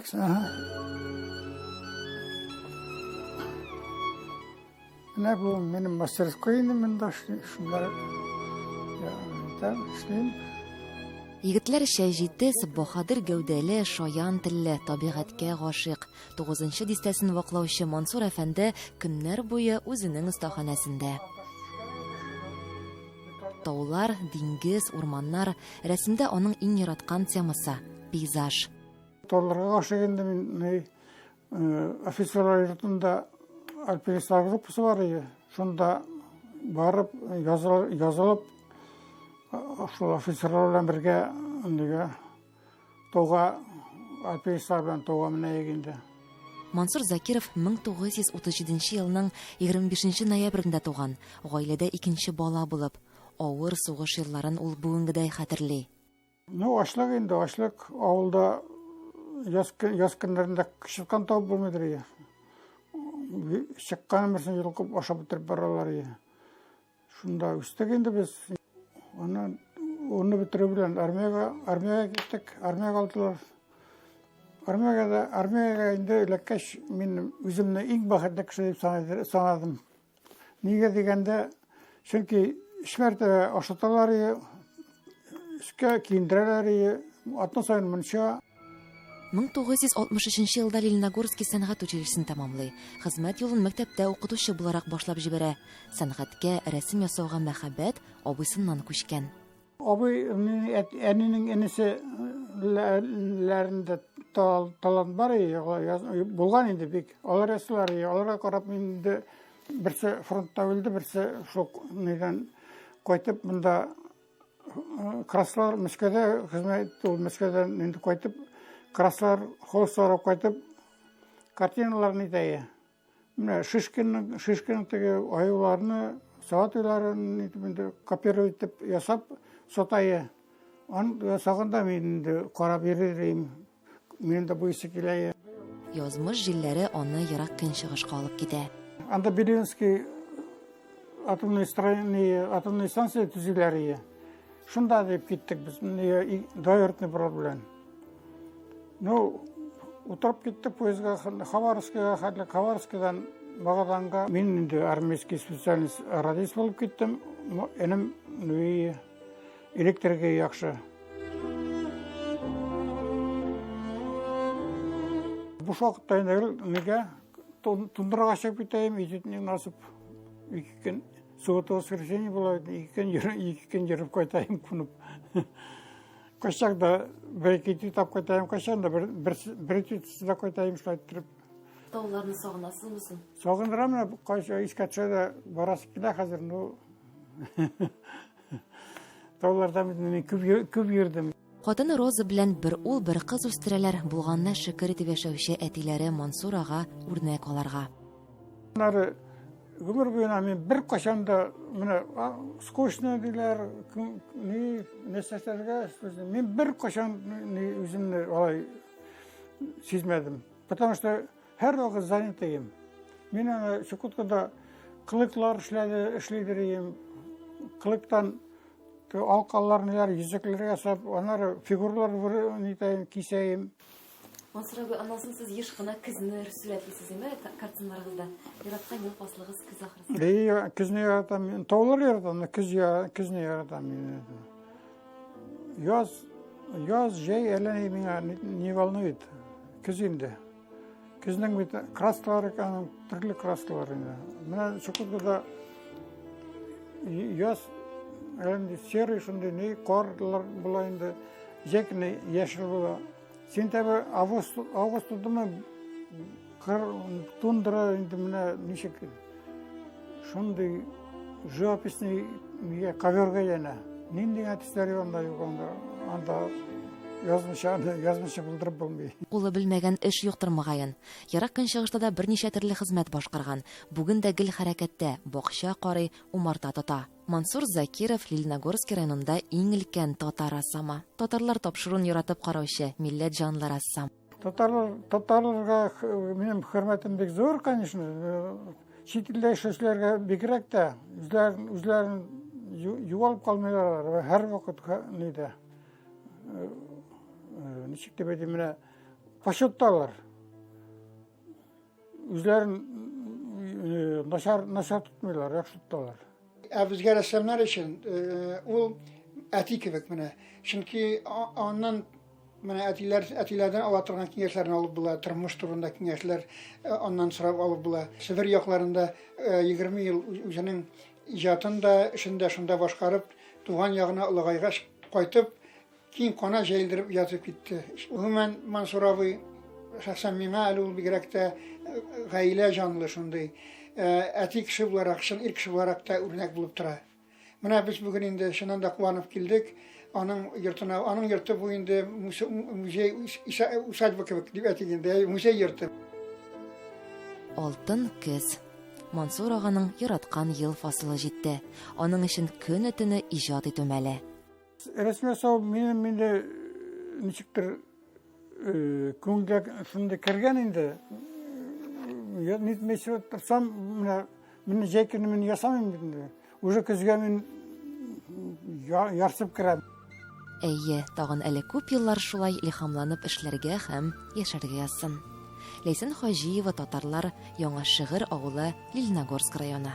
Лекс, Менә бу минем мастерской инде, монда шунда эшлим. Егетләр җитез, баһадир гәүдәле, шаян телле, табигатькә гашыйк. 9нчы дистәсен ваклаучы Мансур әфәнде көннәр буе үзенең остаханәсендә. Таулар, диңгез, урманнар, рәсемдә аның иң яраткан темасы – пейзаж. Тауларга гашыйк инде мин, офицерлар йортында альпинистлар группасы бар иде. Шунда барып, язылып, шул офицерлар белән бергә тауга, альпинистлар белән тауга менә инде. Мансур Закиров 1937 елның 25 ноябрендә туган, гаиләдә икенче бала булып. Авыр сугыш елларын ул бүгенгедәй хәтерли. Ачлык инде, ачлык авылда яз көннәрендә чыккан табып булмыйдыр. Чыккан берсен йолкып ашап бетереп баралар. Шунда үстек инде без. Оны бетерү белән армиягә киттек, армиягә алдылар. Армиягә инде эләккәч, мин үземне иң бәхетле кеше дип санадым. Нигә дигәндә, чөнки эшмәртә ашаталар, эшкә киендерәләр, атна саен мунча. 1963 елда Лениногорский сәнгать училищесын тәмамлый. Хезмәт юлын мәктәптә укытучы буларак башлап җибәрә. Сәнгатькә, рәсем ясауга мәхәббәт абыйсыннан күчкән. Абый әнинең энеселәрендә талант бар, булган инде бик. Алар ясыйлар, аларга карап инде берсе фронтта үлде, берсе шул нидән кайтып монда краслар Мәскәүдә хезмәт ул Мәскәүдән инде кайтып краслар холстарып кайтып картиналарны итә. Менә Шишкинның теге аюларны, саат уйларын инде копировать итеп ясап сатая. Аны сагында мин инде карап йөрим. Мен дә буйсы килә. Язмыш җилләре аны ерак көнчыгышка алып китә. Анда Белинский атомный станция төзүләре. Шунда дип киттек без, доертный брод белән. Утырып киттек поездга, Хабаровскидан Магаданга. Мин инде армейский специальность радист булып киттем. Энем электрикә яхшы. Бу вакытта инде тундырага чыгып китәм, итетнең насып. Ике суббота воскресенье була, ике көн йөреп кайтайым кунып. Качакта бер-ике тап кайтайым, качанда бер титтә кайтайым шулай итеп. Тауларны сагынасызмы? Сагындырам, кайча искәтшәдә барасы килә хәзер, тауларда мин күп йөрдем. Хатыны Роза белән бер ул, бер кыз үстерәләр, булганна шөкер итеп яшәүче әтиләре Мансур ага үрнәк аларга. Алар гомер буена мин бер качан да менә скучно диләр, нәрсәләргә мин бер качан үземне алай сизмәдем. Потому что һәр вакыт занятыйм. Мин аны Чукоткада кылыклар эшлидерим. Кылыктан алкаллар, йөзекләр ясап, аннары фигурлар нитәем, кисәем. Мансур абый, анасын сез еш кына көзне сурәтлисезме картиналарыгызда? Яраткан ел фаслыгыз көз ахырсы. Көзне яратам, таулар яратам, көзне яратам. Яз, җәй әллә миңа не волнует. Көз инде. Көзнең бит краскалар, төрле краскалар инде. Менә Чукоткада яз әллә серый шундый карлар була инде, җәкне яшел була. Сентябрь, август тудымы тундра инде менә ничек шундый живописный ковёрга янә. Нинди артистлар анда язмыша булдырып булмый. Улы белмәгән эш юктыр мөгаен. Ярак көнчыгышта да берничә төрле хезмәт башкарган. Бүген дә гел хәрәкәттә, бакча карый, умарта тота. Мансур Закиров Лениногорский районында иң өлкән татар рассамы. Татарлар тапшыруын яратып караучы милләт җанлы рассам. Татарларга минем хөрмәтем бик зур, конечно. Чит илдә эшләүчеләргә бигрәк тә үзләрен югалып калмыйлар. Һәр вакыт ничек дип әйтим, менә почетталар. Үзләрен начар тотмыйлар, яхшы тоталар. Bizga rəssamlar üçün o əti kibik mənə. Çünki ondan mənə ətilərdən alatırğan kengəşlərini alıb bular, tırmış turunda kengəşlər ondan sırab alıb bular. Sibir yoxlarında 20 yıl özünün icatında, işində şunda başqarıb, tuğan yağına ılığayğa qaytıb, keyin qona jeyildirib yatıp gitti. Ümumən Mansur abi şəxsən mənə əli ol biqrəkdə gaylə canlı şunday. Əti kişi olarak, ilk kişi olarak da örnek bulup tura. Mına biz bugün indi şundan da kuvanıp geldik. Onun yurtu bu indi müze usacba kibik dip etiginde müze yurtu. Алтын көз. Мансур аганың яраткан ел фасылы җитте. Аның өчен көн өтене иҗат итү мәле. Рәсми сау мине ничектер күңгә шунда кергән инде. Нитмешә торсам, мине җәйкене мин ясамыйм инде. Уже көзгә мин ярсып керәм. Әйе, тагын әле күп еллар шулай илһамланып эшләргә һәм яшәргә язсын. Ләйсән Хаҗиева, татарлар, Яңа Шыгыр авылы, Лениногорск районы.